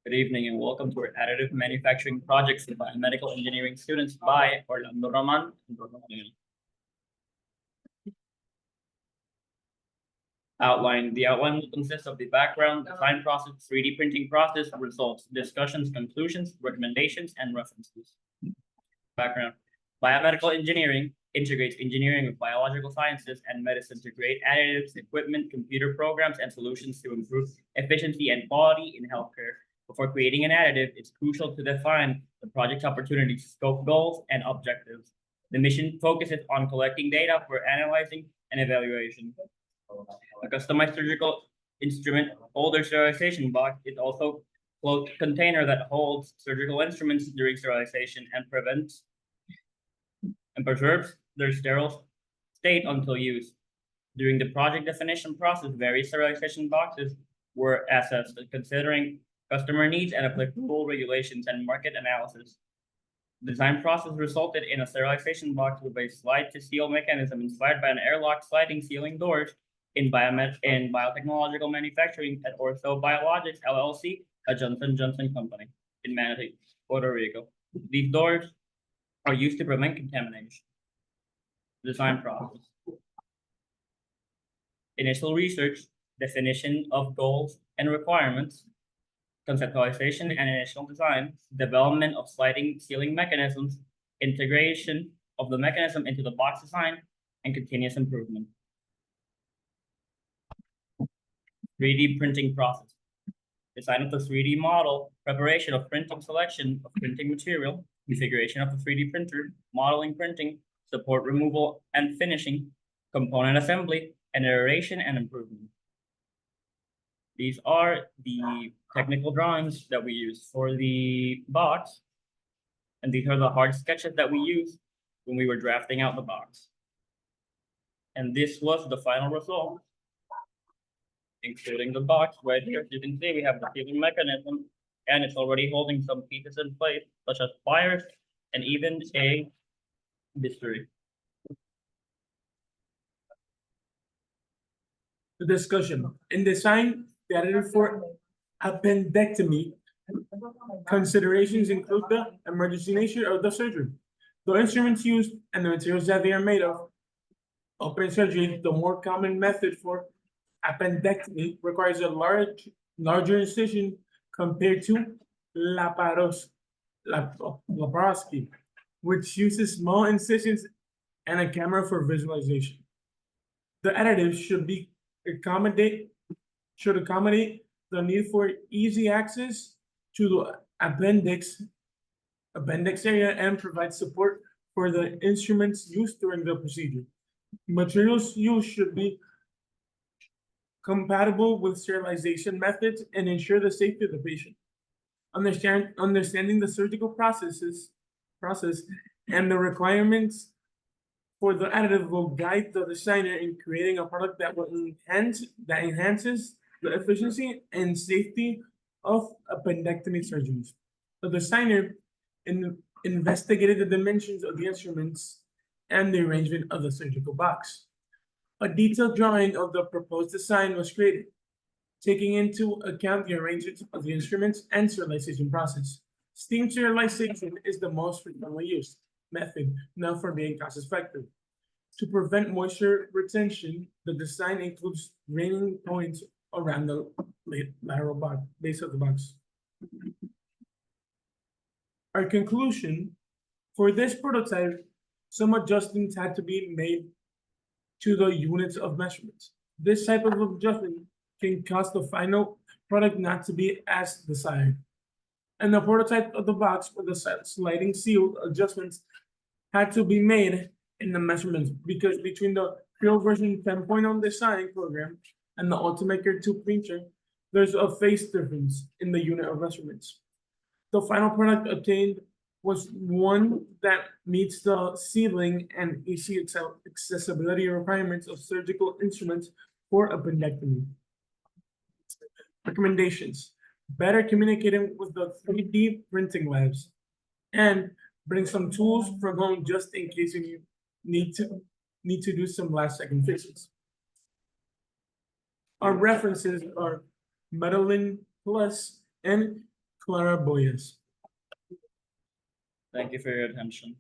Good evening and welcome to our additive manufacturing projects for biomedical engineering students by Orlando Roman. Outline. The outline will consist of the background, design process, 3D printing process, results, discussions, conclusions, recommendations, and references. Background. Biomedical engineering integrates engineering of biological sciences and medicine to create additives, equipment, computer programs, and solutions to improve efficiency and quality in healthcare. Before creating an additive, it's crucial to define the project's opportunities, scope, goals, and objectives. The mission focuses on collecting data for analyzing and evaluation. A customized surgical instrument holder sterilization box is also a closed container that holds surgical instruments during sterilization and prevents and preserves their sterile state until use. During the project definition process, various sterilization boxes were assessed, considering customer needs and applicable regulations and market analysis. The design process resulted in a sterilization box with a slide-to-seal mechanism inspired by an airlock sliding sealing doors in biotechnological manufacturing at Ortho Biologics LLC, a Johnson Johnson company in Manatee, Puerto Rico. These doors are used to prevent contamination. Design process. Initial research, definition of goals and requirements, conceptualization and initial design, development of sliding sealing mechanisms, integration of the mechanism into the box design, and continuous improvement. 3D printing process. Design of the 3D model, preparation of printing selection of printing material, configuration of the 3D printer, modeling printing, support removal and finishing, component assembly, and iteration and improvement. These are the technical drawings that we use for the box, and these are the hard sketches that we used when we were drafting out the box. And this was the final result, including the box right here. As you can see, we have the sealing mechanism, and it's already holding some pieces in place, such as pliers and even a bisturi. The discussion. In design, the additive for appendectomy considerations include the emergency nature of the surgery, the instruments used, and the materials that they are made of. Open surgery, the more common method for appendectomy, requires a larger incision compared to laparoscopy, which uses small incisions and a camera for visualization. The additive should accommodate the need for easy access to the appendix area and provide support for the instruments used during the procedure. Materials used should be compatible with sterilization methods and ensure the safety of the patient. Understanding the surgical process and the requirements for the additive will guide the designer in creating a product that enhances the efficiency and safety of appendectomy surgeries. The designer investigated the dimensions of the instruments and the arrangement of the surgical box. A detailed drawing of the proposed design was created, taking into account the arrangement of the instruments and sterilization process. Steam sterilization is the most frequently used method, known for being cost-effective. To prevent moisture retention, the design includes draining points around the lateral base of the box. Our conclusion: for this prototype, some adjustments had to be made to the units of measurements. This type of adjustment can cause the final product not to be as desired. And the prototype of the box with the sliding seal adjustments had to be made in the measurements, because between the real version 10.0 design program and the Ultimaker 2 printer, there's a phase difference in the unit of measurements. The final product obtained was one that meets the sealing and easy accessibility requirements of surgical instruments for appendectomy. Recommendations: better communicating with the 3D printing labs, and bring some tools from home just in case you need to do some last-second fixes. Our references are Medellin Plus and Clara Boyes. Thank you for your attention.